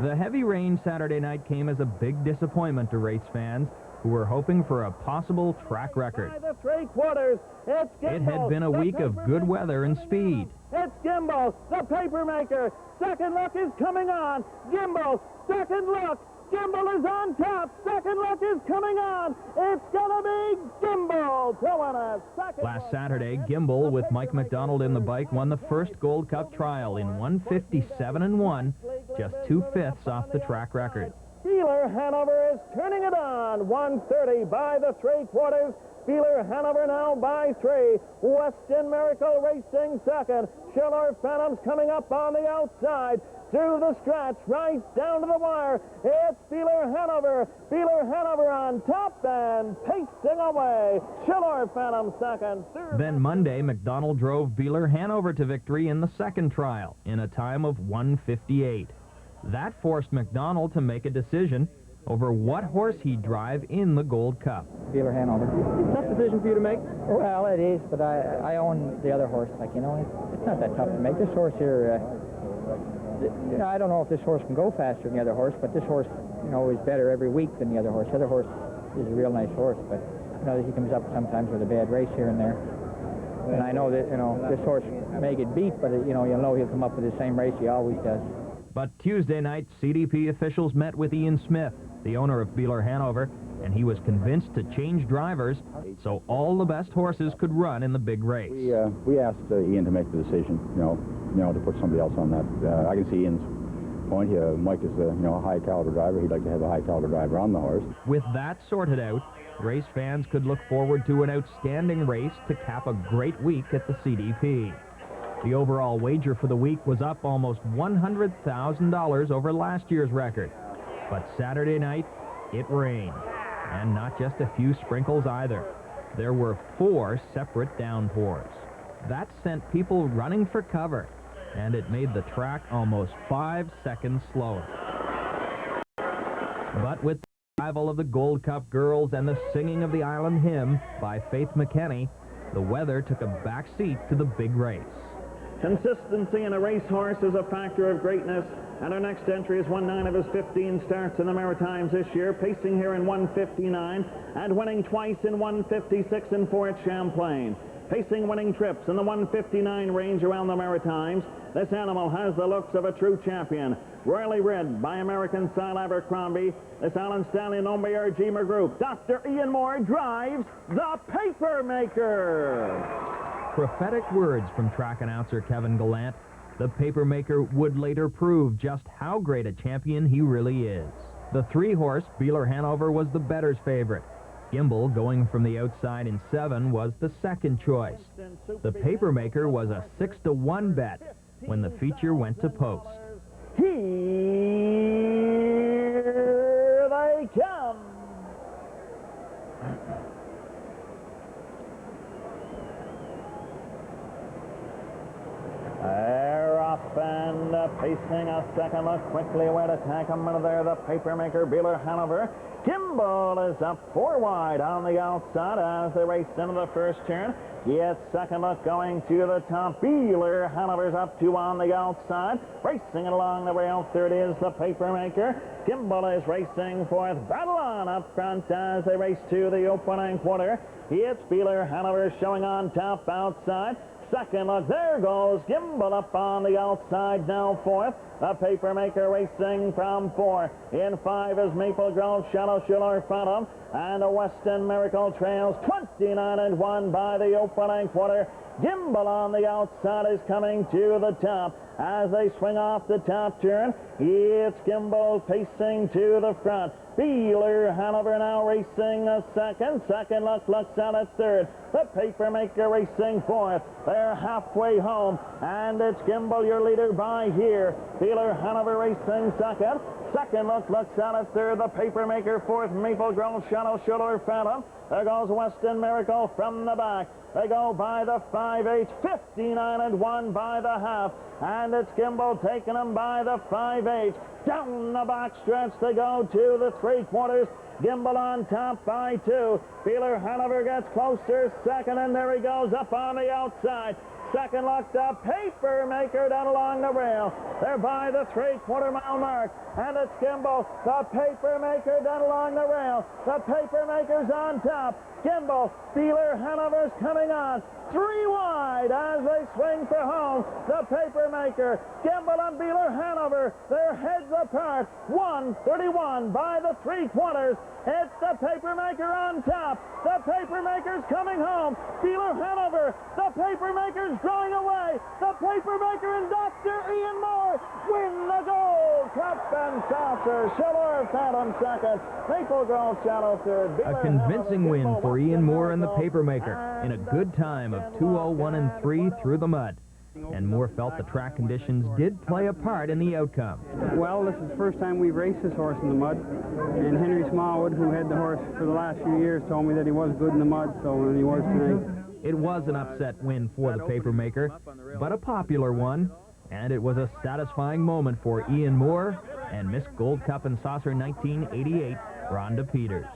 The heavy rain Saturday night came as a big disappointment to race fans who were hoping for a possible track record. It had been a week of good weather and speed. It's Gimbel, the papermaker. Second look is coming on. Gimbel, second look. Gimbel is on top. Second look is coming on. It's going to be Gimbel to win it. Last Saturday, Gimbel, with Mike McDonald in the bike, won the first Gold Cup trial in 1:57.1, just 2/5 off the track record. Beeler Hanover is turning it on. 1:30 by the 3/4. Beeler Hanover now by 3. Weston Miracle racing second. Schiller Phantom's coming up on the outside. Through the stretch, right down to the wire. It's Beeler Hanover. Beeler Hanover on top and pacing away. Schiller Phantom second. Then Monday, McDonald drove Beeler Hanover to victory in the second trial in a time of 1:58. That forced McDonald to make a decision over what horse he'd drive in the Gold Cup. Beeler Hanover. Tough decision for you to make? Well, it is, but I own the other horse. Like, you know, it's not that tough to make. This horse here, you know, I don't know if this horse can go faster than the other horse, but this horse, you know, is better every week than the other horse. The other horse is a real nice horse, but, you know, he comes up sometimes with a bad race here and there. And I know that, you know, this horse may get beat, but, you know, you'll know he'll come up with the same race he always does. But Tuesday night, CDP officials met with Ian Smith, the owner of Beeler Hanover, and he was convinced to change drivers so all the best horses could run in the big race. We asked Ian to make the decision, you know, to put somebody else on that. I can see Ian's point. Mike is a high-caliber driver. He'd like to have a high-caliber driver on the horse. With that sorted out, race fans could look forward to an outstanding race to cap a great week at the CDP. The overall wager for the week was up almost $100,000 over last year's record. But Saturday night, it rained. And not just a few sprinkles either. There were 4 separate downpours. That sent people running for cover, and it made the track almost 5 seconds slower. But with the arrival of the Gold Cup girls and the singing of the Island Hymn by Faith McKenney, the weather took a back seat to the big race. Consistency in a racehorse is a factor of greatness, and our next entry is 1/9 of his 15 starts in the Maritimes this year, pacing here in 1:59 and winning twice in 1:56 and 4 at Champlain. Pacing winning trips in the 1:59 range around the Maritimes. This animal has the looks of a true champion. Royally rid by American Style Abercrombie, this Alan Stanley and Ombrier Gemer Group. Dr. Ian Moore drives the Papermaker. Prophetic words from track announcer Kevin Gallant. The Papermaker would later prove just how great a champion he really is. The 3-horse Beeler Hanover was the bettor's favorite. Gimbel, going from the outside in 7, was the second choice. The Papermaker was a 6-to-1 bet when the feature went to post. Here they come. They're up and pacing a second look quickly away to tack him into there, the Papermaker, Beeler Hanover. Gimbel is up 4 wide on the outside as they race into the first turn. Yet second look going to the top. Beeler Hanover's up 2 on the outside. Racing it along the rail, third is the Papermaker. Gimbel is racing fourth. Battle on up front as they race to the opening quarter. It's Beeler Hanover showing on top outside. Second look, there goes Gimbel up on the outside, now fourth. The Papermaker racing from 4. In 5 is Maple Grove, Shadow Schiller Phantom, and the Weston Miracle trails 29-1 by the opening quarter. Gimbel on the outside is coming to the top. As they swing off the top turn, it's Gimbel pacing to the front. Beeler Hanover now racing a second. Second look looks out at third. The Papermaker racing fourth. They're halfway home, and it's Gimbel, your leader by here. Beeler Hanover racing second. Second look looks out at third. The Papermaker fourth. Maple Grove, Shadow Schiller Phantom. There goes Weston Miracle from the back. They go by the 5/8, 59-1 by the half. And it's Gimbel taking them by the 5/8. Down the back stretch they go to the 3/4. Gimbel on top by 2. Beeler Hanover gets closer, second, and there he goes up on the outside. second look, the paper maker down along the rail. They're by the 3/4-mile mark, and it's Kimball, the paper maker down along the rail. The paper maker's on top. Kimball, Beeler Hanover's coming on. 3 wide as they swing for home. The paper maker, Kimball and Beeler Hanover, their heads apart. 1:31 by the 3/4. It's the paper maker on top. The paper maker's coming home. Beeler Hanover, the paper maker's drawing away. The paper maker and Dr. Ian Moore win the Gold Cup and Saucer. Shiller Phantom second. Maple Grove Shallow third. A convincing win for Ian Moore and the papermaker in a good time of 2:01 through the mud. And Moore felt the track conditions did play a part in the outcome. Well, this is the first time we've raced this horse in the mud. And Henry Smallwood, who had the horse for the last few years, told me that he was good in the mud, and he was tonight. It was an upset win for the papermaker, but a popular one. And it was a satisfying moment for Ian Moore and Miss Gold Cup and Saucer 1988, Rhonda Peters.